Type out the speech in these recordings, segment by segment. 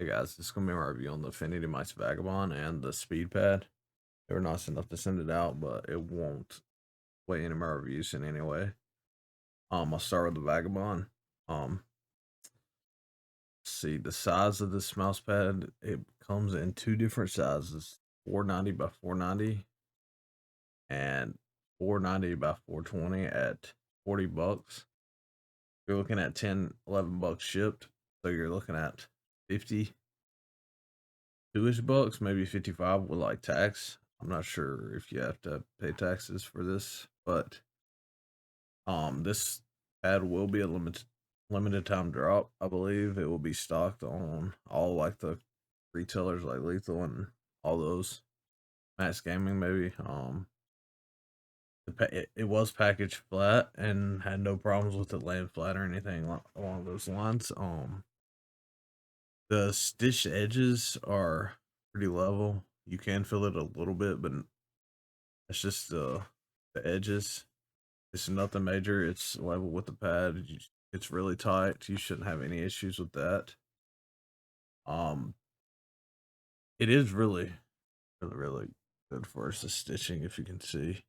Hey guys, this is gonna be my review on the InfinityMice Vagabond and the speed pad. They were nice enough to send it out, but it won't weigh any of my reviews in any way. I'll start with the Vagabond. Um, see the size of this mouse pad. It comes in two different sizes: 490 by 490 and 490 by 420 at $40. You're looking at 10, $11 shipped, so you're looking at 50 2-ish bucks, maybe 55 with like tax. I'm not sure if you have to pay taxes for this, but this ad will be a limited time drop. I believe it will be stocked on all like the retailers like Lethal and all those. Max Gaming maybe. It was packaged flat and had no problems with it laying flat or anything along those lines. The stitched edges are pretty level. You can feel it a little bit, but it's just the edges. It's nothing major. It's level with the pad. It's really tight. You shouldn't have any issues with that. Um, it is really good for us the stitching, if you can see.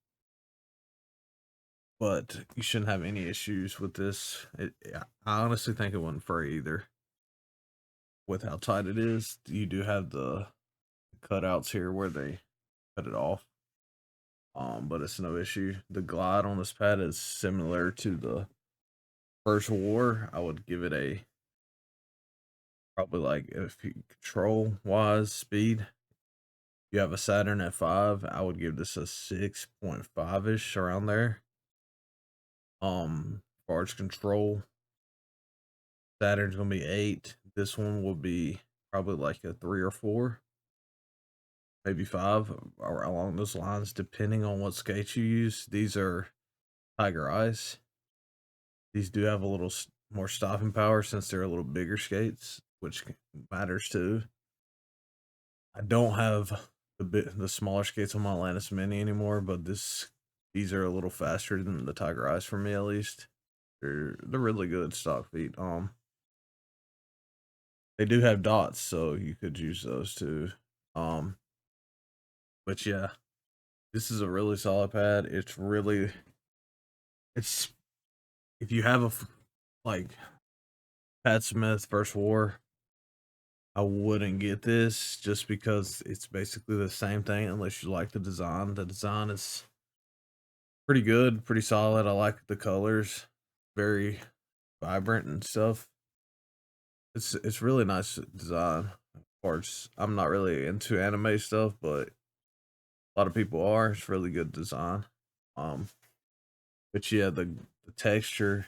But you shouldn't have any issues with this. I honestly think it wouldn't fray either. With how tight it is, you do have the cutouts here where they cut it off. But it's no issue. The glide on this pad is similar to the first war. I would give it a probably like if you control wise speed. You have a Saturn at 5. I would give this a 6.5 ish around there. As far as control, Saturn's gonna be 8. This one will be probably like a 3 or 4, maybe 5, or along those lines, depending on what skates you use. These are Tiger Eyes. These do have a little more stopping power since they're a little bigger skates, which matters too. I don't have the smaller skates on my Atlantis Mini anymore, but these are a little faster than the Tiger Eyes for me at least. They're really good stock feet. They do have dots, so you could use those too. Um, but yeah, this is a really solid pad. It's if you have like Pat Smith First War, I wouldn't get this just because it's basically the same thing unless you like the design. The design is pretty good, pretty solid. I like the colors, very vibrant and stuff. It's really nice design. Of course, I'm not really into anime stuff, but a lot of people are. It's really good design. Um, but yeah, the texture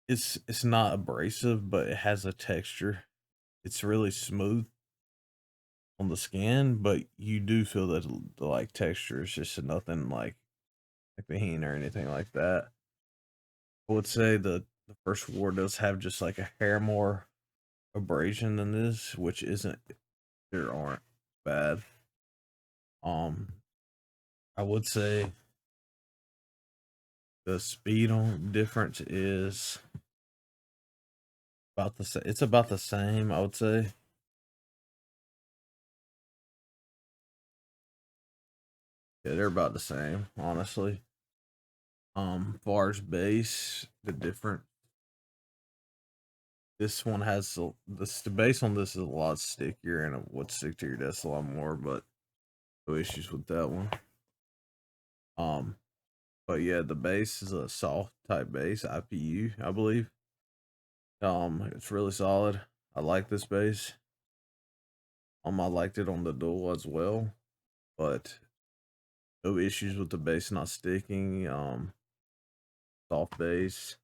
it's not abrasive, but it has a texture. It's really smooth on the skin, but you do feel that the like texture is just nothing like the heen or anything like that. I would say the first war does have just like a hair more abrasion than this, which isn't there aren't bad. Um, I would say the speed on difference is about the same. It's about the same, I would say. Yeah, they're about the same, honestly. Far as base, the different. This one has the base on this is a lot stickier and it would stick to your desk a lot more, but no issues with that one. Um, but yeah, the base is a soft type base, IPU, I believe. It's really solid. I like this base. I liked it on the dual as well, but no issues with the base not sticking. Soft base.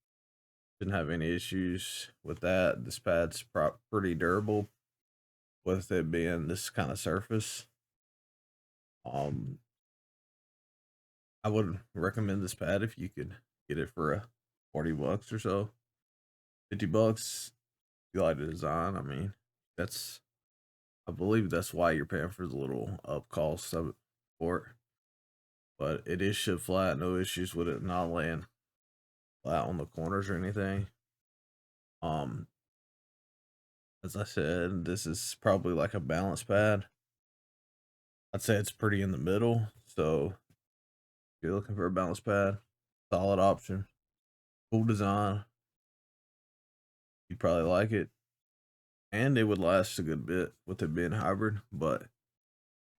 Didn't have any issues with that. This pad's pretty durable with it being this kind of surface. Um, I would recommend this pad if you could get it for a 40 bucks or so. 50 bucks. If you like the design. I mean, that's I believe that's why you're paying for the little up cost of it for it. But it is ship flat, no issues with it not laying flat on the corners or anything. Um, As I said, this is probably like a balance pad. I'd say it's pretty in the middle. So if you're looking for a balance pad, solid option, cool design. You'd probably like it, and it would last a good bit with it being hybrid. But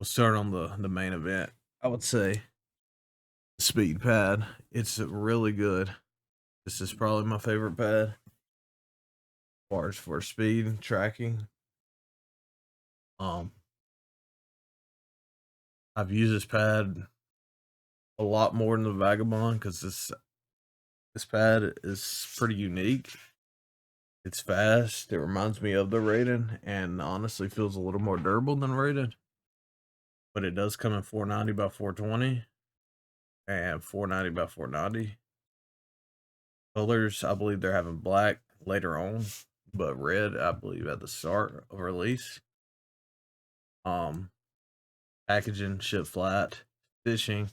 we'll start on the main event. I would say speed pad. It's really good. This is probably my favorite pad as far as for speed tracking. Um, I've used this pad a lot more than the Vagabond because this pad is pretty unique. It's fast. It reminds me of the Raiden, and honestly feels a little more durable than Raiden. But it does come in 490 by 420 and 490 by 490 colors. I believe they're having black later on, but red I believe at the start of release. Um, Packaging ship flat, stitching.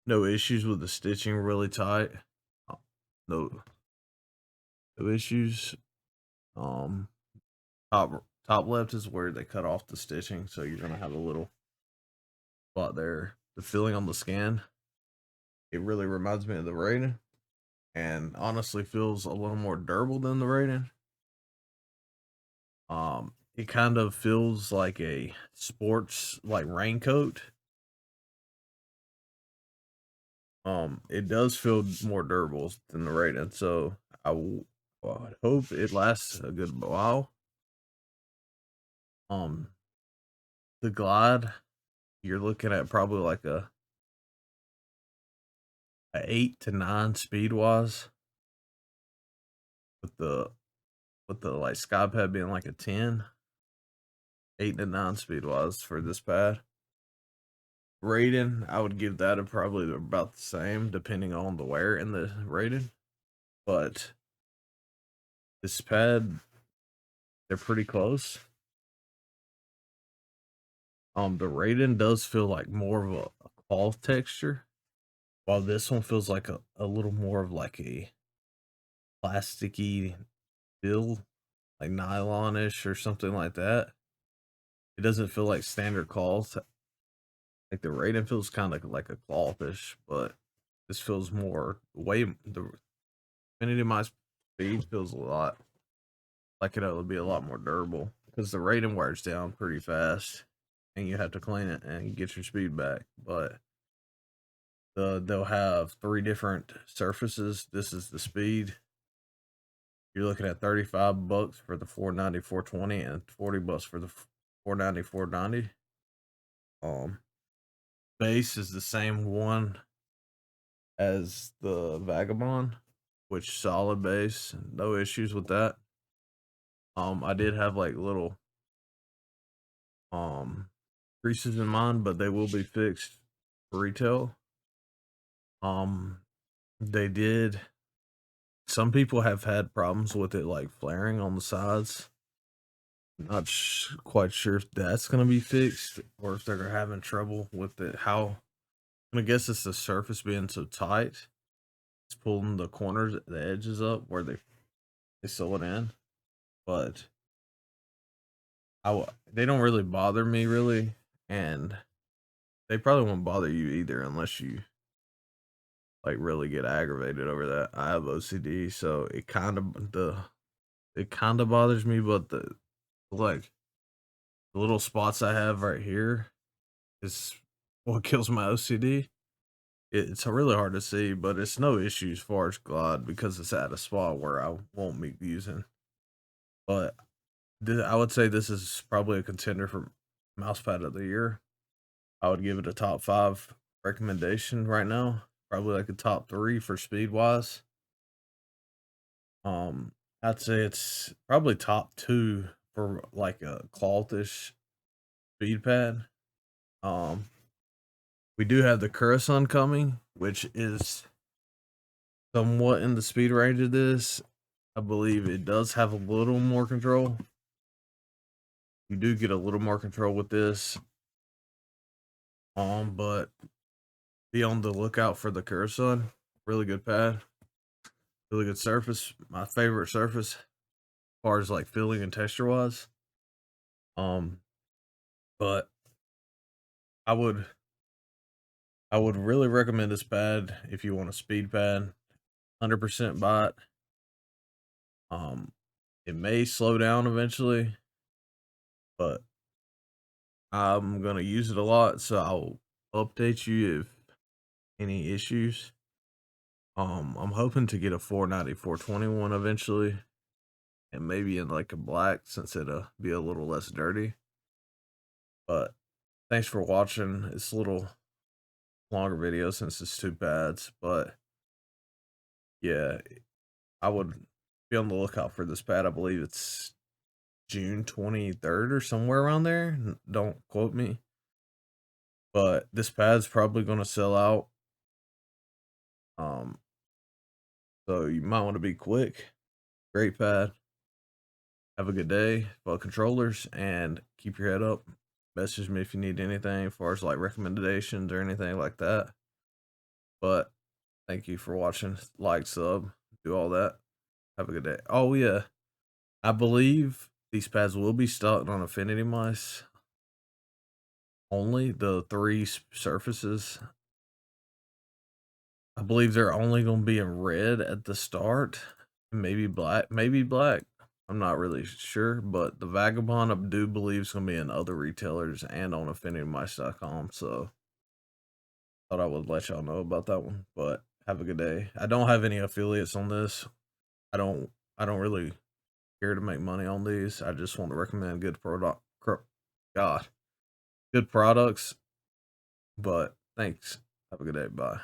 No issues with the stitching, really tight. Uh, No, no issues. Um, top left is where they cut off the stitching, so you're gonna have a little spot there. The feeling on the scan, it really reminds me of the Raiden, and honestly feels a little more durable than the Raiden. It kind of feels like a sports like raincoat. It does feel more durable than the Raiden, so I would hope it lasts a good while. Um, the glide, you're looking at probably like a 8 to 9 speed wise, with the like sky pad being like a 10, 8 to 9 speed wise for this pad. Raiden, I would give that a probably about the same depending on the wear in the Raiden, but this pad, they're pretty close. The Raiden does feel like more of a cloth texture, while this one feels like a little more of like a plasticky feel, like nylonish or something like that. It doesn't feel like standard cloth. Like the Raiden feels kind of like a clothish, but this feels more way the InfinityMice speed feels a lot like it would be a lot more durable because the Raiden wears down pretty fast, and you have to clean it and get your speed back. But they'll have 3 different surfaces. This is the speed. You're looking at $35 for the 490 420 and $40 for the 490 490. Um, Base is the same one as the Vagabond, which solid base, no issues with that. I did have like little um creases in mine, but they will be fixed for retail. Um, they did. Some people have had problems with it, like flaring on the sides. Not quite sure if that's gonna be fixed or if they're having trouble with it. How I guess it's the surface being so tight. It's pulling the corners, the edges up where they sew it in. But they don't really bother me really, and they probably won't bother you either unless you like really get aggravated over that. I have OCD, so it kind of bothers me, but like the little spots I have right here is what kills my OCD. It's really hard to see, but it's no issue as far as glide because it's at a spot where I won't be using. But I would say this is probably a contender for mousepad of the year. I would give it a top 5 recommendation right now. Probably like a top 3 for speed wise. Um, I'd say it's probably top 2 for like a clothish speed pad. Um, we do have the Curacao coming, which is somewhat in the speed range of this. I believe it does have a little more control. You do get a little more control with this. But be on the lookout for the Curacao. Really good pad. Really good surface. My favorite surface. far as like feeling and texture wise. Um, but I would really recommend this pad if you want a speed pad. 100% buy it. It may slow down eventually, but I'm gonna use it a lot, so I'll update you if any issues. I'm hoping to get a 490, 421 eventually, and maybe in like a black since it'll be a little less dirty. But thanks for watching. It's a little longer video since it's 2 pads, but yeah, I would be on the lookout for this pad. I believe it's June 23rd or somewhere around there. Don't quote me. But this pad's probably gonna sell out. Um, so you might want to be quick. Great pad. Have a good day, well controllers, and keep your head up. Message me if you need anything as far as like recommendations or anything like that. But thank you for watching. Like, sub, do all that. Have a good day. Oh yeah, I believe these pads will be stocked on InfinityMice. Only the 3 surfaces. I believe they're only going to be in red at the start. Maybe black. Maybe black. I'm not really sure, but the Vagabond I do believe is going to be in other retailers and on InfinityMice.com. So thought I would let y'all know about that one. But have a good day. I don't have any affiliates on this. I don't really care to make money on these. I just want to recommend good God, good products. But thanks. Have a good day. Bye.